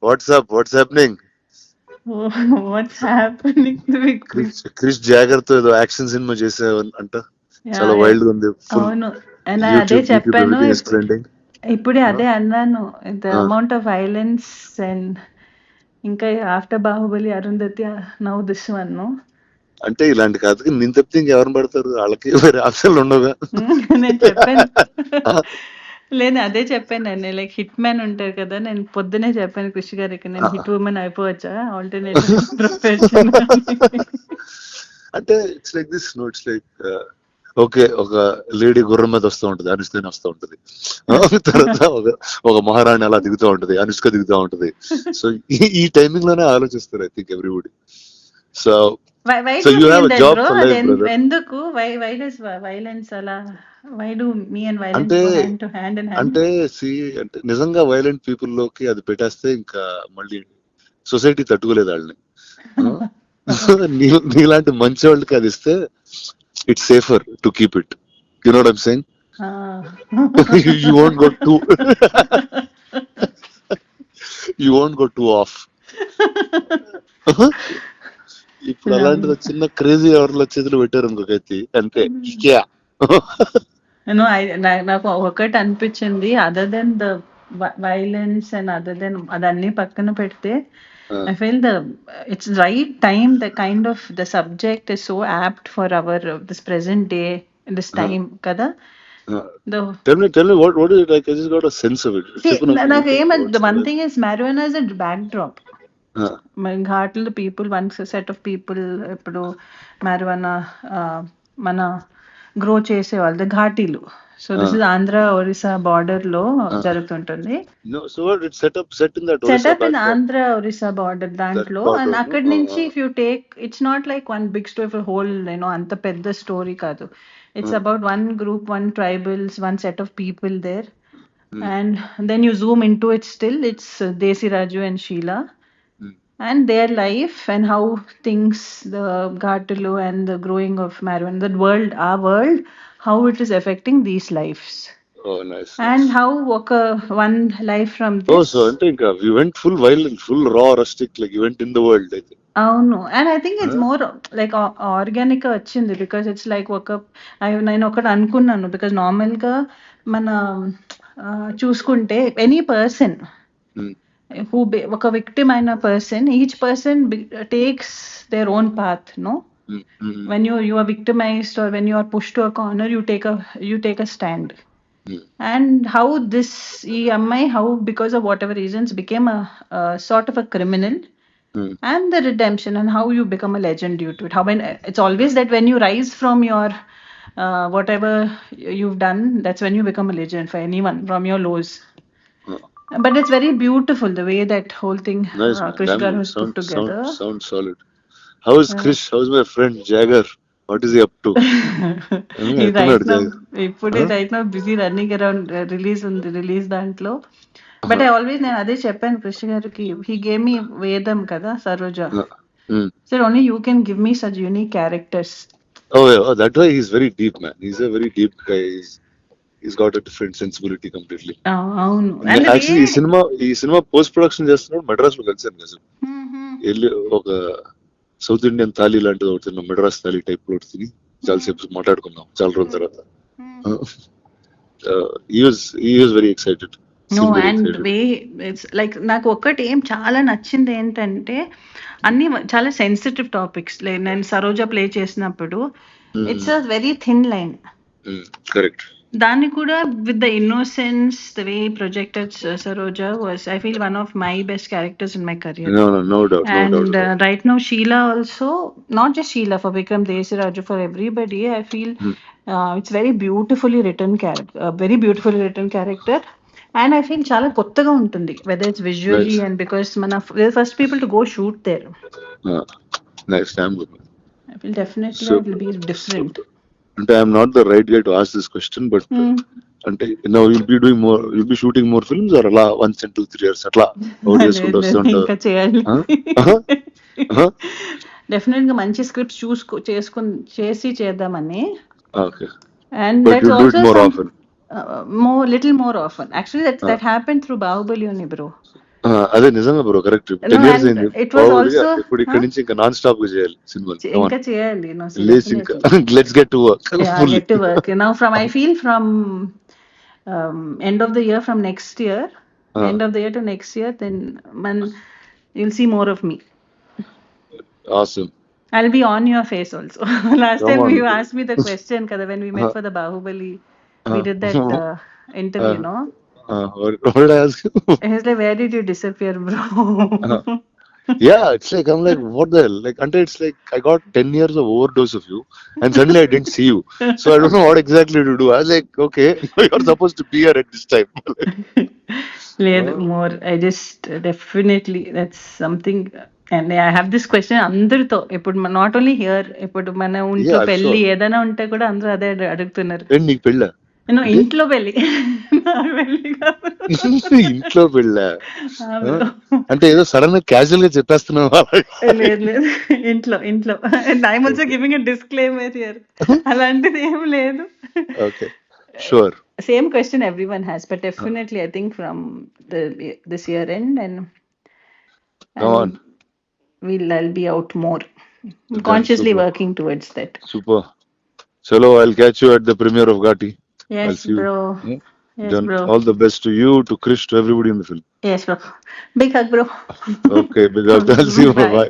Watts happening? What's happening with Krish Jagar తో ఏదో action cinema చేసావు అంట, చాలా వైల్డ్ గా ఉంది. ఫుల్ అవును. And అదే యూట్యూబ్ చెప్పాను. Everything is trending. ఇప్పుడే అదే అన్నాను. The amount of violence and ఇంకా after Baahubali Arundhati now this one. అంటే ఇలాంటి కథకి నేను తప్పితే ఇంకెవరిని పడతారు? వాళ్ళకి వేరే ఆప్షన్లు ఉండవుగా. నేను చెప్పాను. లేదు అదే చెప్పాను నేను, లైక్ హిట్ మ్యాన్ ఉంటారు కదా, నేను పొద్దునే చెప్పాను కృషి గారికి, నేను హిట్ ఉమెన్ అయిపోవచ్చా ఆల్టర్నేటివ్ ప్రొఫెషన్. అంటే it's like this no, it's like okay, ఒక లేడీ గుర్రం మీద వస్తూ ఉంటది, అనుష్క వస్తూ ఉంటది. తర్వాత ఒక మహారాణి అలా దిగుతూ ఉంటది, అనుష్క దిగుతూ ఉంటది. సో ఈ టైమింగ్ లోనే ఆలోచిస్తారు I think everybody. So Why so do you you have feel a that, job bro? For life, brother. ఎందుకు why does violence అలా, why do me and violence అంటే go hand to hand in hand? అంటే అంటే నిజంగా violent people లోకి అది పెట్టేస్తే ఇంకా మళ్ళీ సొసైటీ తట్టుకోలేదు వాళ్ళని. నీలాంటి మంచి వాళ్ళకి అది ఇస్తే it's safer to keep it. You know what I'm saying? You won't go two you won't go two of. ఇప్పుడు అలాంటిది చిన్న క్రేజీ ఎవరిలో చేతులు పెట్టారు ఇంకొకటి అంతే. నాకు ఒకటి అనిపించింది, other than the violence and other than అదన్నీ పక్కన పెడితే, I feel it's right time, the kind of the subject is so apt for our this present day, this time kada. Tell me what is it like? I just got a sense of it. See, the one thing is marijuana is a backdrop. ఘాట్లు people, one set of people ఇప్పుడు marijuana మన grow చేసేవాళ్ళు ఘాటీలు. So this is Andhra Orissa border లో జరుగుతుంటుంది. Setup in Andhra Orissa border దాంట్లో. And అక్కడి నుంచి if you take, it's not like one big story for whole, అంత పెద్ద స్టోరీ కాదు. It's about one group, one tribals, one set of people there. And then you zoom into it, still it's Desi Raju and Sheila and their life and how things, the Ghatalu and the growing of marijuana, that world, our world, how it is affecting these lives. Oh, nice. And how one life from this. Oh, so I think we went full violent, full raw, rustic, like you went in the world, I think. అవును. And I think it's more like organic వచ్చింది, because it's like నేను ఒకటి అనుకున్నాను, because నార్మల్గా మన చూసుకుంటే any person who ఒక victim అయిన person, each person takes their own path, no. when you are victimized or when you are pushed to a corner, you take a stand. And how this ఈ అమ్మాయి, how because of whatever reasons became a sort of a criminal. And the redemption and how you become a legend due to it. How when it's always that when you rise from your whatever you've done, that's when you become a legend for anyone from your lows. But it's very beautiful the way that whole thing Krish Garu has put together. Sounds solid. How is Krish? How is my friend Jagger? What is he up to? He's right now busy running around release దాంట్లో. But I always, నేను అదే చెప్పాను కృష్ణ గారికి, he gave me వేదం కదా, Saroja. Sir only you can give me such unique characters. Oh, that way he's very deep, man. He's a very deep guy. He's got a different sensibility completely. అవును. Actually ఈ cinema post production చేస్తున్నాడు మద్రాస్ లో కలిసాను కదా. వెళ్ళి ఒక south Indian thali లాంటిది ఒకటి తిన్నాం, మెడ్రాస్ థాలీ టైప్ లో తిని చాలాసేపు మాట్లాడుకున్నాం చాలా రోజుల తర్వాత. he was very excited. No, and way it's like నాకు ఒక్కటి ఏం చాలా నచ్చింది ఏంటంటే, అన్ని చాలా సెన్సిటివ్ టాపిక్స్. నేను సరోజ ప్లే చేసినప్పుడు it's a very thin line. Correct. దాన్ని కూడా with the innocence, the way projected Saroja was, I feel one of my best characters in my career. No doubt. And right now Sheila also, not just Sheila, for Vikram, Desi Raju, for everybody, I feel it's very beautifully written character. And I feel చాలా కొత్తగా ఉంటుంది, whether it's visually and because we're the first people to go shoot there. Nice. I feel definitely it will be different. And I am not the right guy to ask this question, but అంటే now you'll be shooting more films or అలా once in 2-3 years అట్లా చేసుకుంటూ వస్తుంటారు? ఇంకా చేయాలి. Definite గా మంచి scripts చేసి చేద్దామని. Okay. And But that's you do it also more often. little more often. Actually that happened through Bahubali only, bro. అదే నిజంగా bro correct. No, 10 years and అయింది. it was Probably also, ఇప్పుడు ఇక్కడి నుంచి ఇంకా నాన్ స్టాప్ గా చేయాలి సినిమాలు. ఇంకా చేయాలి. No, so లేచి ఇంకా definitely. Let's get to work Yeah, full. get to work. Now I feel from end of the year, from next year, end of the year to next year, then you'll see more of me. Awesome. I'll be on your face also. Last Come time on. you asked me the question, kada, when we met for the Bahubali, we did that interview, no? What did I ask you? He's like, where did you disappear, bro? Yeah, it's like I'm like, what the hell? Like, until it's like I got 10 years of overdose of you, and suddenly I didn't see you. So I don't know what exactly to do. I was like, okay, you're supposed to be here at this time. లేదు more I just definitely that's something. And I have this question అందరితో, ఇప్పుడు not only here, ఇప్పుడు మన ఇంట్లో Yeah, I'm పెళ్లి sure. ఏదైనా ఉంటే కూడా అందరూ అదే అడుగుతున్నారు. ఏంటి నీకు పెళ్ళా? నేను ఇంట్లో పెళ్లి, నా పెళ్లి కాదు. ఇంట్లో పెళ్ళా? ఆ bro. అంటే ఏదో సడన్ గా క్యాజువల్ గా చెప్పేస్తున్నావు. లేదు లేదు, ఇంట్లో ఇంట్లో. And I'm also giving a disclaimer here. అలాంటిది ఏం లేదు. Okay, sure. Same question everyone has, but definitely I think from this year end, and Come on. I'll be out more. I'm consciously super. working towards that. Super. Chalo, I'll catch you at the premiere of Ghati. I'll Yes, see you. bro. Yes, Then bro. all the best to you, to Krish, to everybody in the film. Yes, bro. Big hug, bro. Okay, big up. I'll see you. Bye. Bye.